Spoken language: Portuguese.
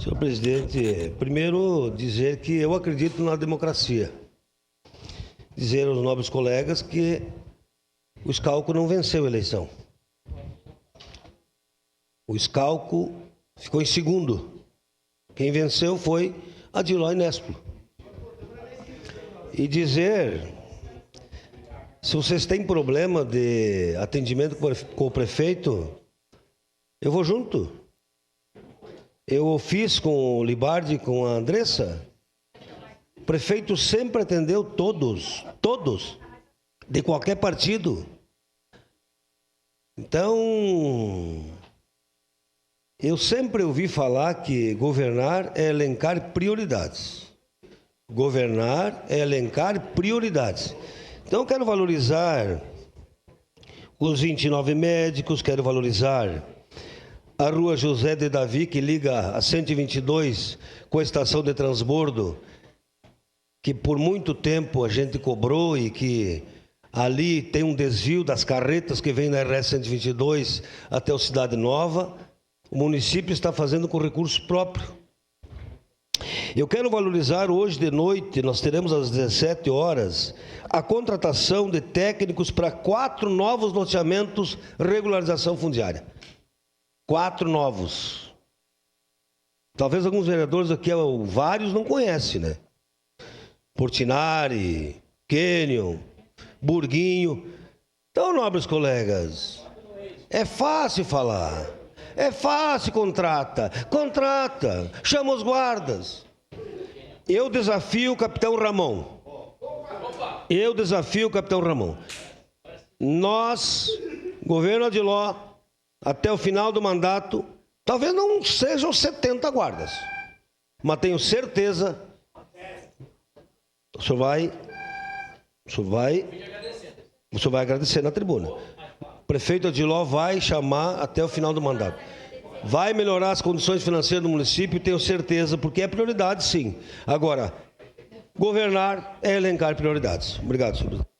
Senhor presidente, primeiro dizer que eu acredito na democracia. Dizer aos nobres colegas que o Schalco não venceu a eleição. O Schalco ficou em segundo. Quem venceu foi a Dilói Nespolo. E dizer, se vocês têm problema de atendimento com o prefeito, eu vou junto. Eu fiz com o Libardi, com a Andressa. O prefeito sempre atendeu todos, de qualquer partido. Então, eu sempre ouvi falar que governar é elencar prioridades. Governar é elencar prioridades. Então, eu quero valorizar os 29 médicos, quero valorizar a rua José de Davi, que liga a 122 com a estação de transbordo, que por muito tempo a gente cobrou e que ali tem um desvio das carretas que vem na RS 122 até o Cidade Nova. O município está fazendo com recurso próprio. Eu quero valorizar hoje de noite, nós teremos às 17 horas, a contratação de técnicos para 4 novos loteamentos regularização fundiária. 4 novos. Talvez alguns vereadores aqui, vários não conhecem, né? Portinari, Kenyon, Burguinho. Então, nobres colegas, é fácil falar. É fácil, contrata, chama os guardas. Eu desafio o capitão Ramon. Nós, governo Adiló, até o final do mandato, talvez não sejam 70 guardas, mas tenho certeza, o senhor vai agradecer na tribuna. O prefeito Adiló vai chamar até o final do mandato. Vai melhorar as condições financeiras do município, tenho certeza, porque é prioridade, sim. Agora, governar é elencar prioridades. Obrigado, senhor presidente.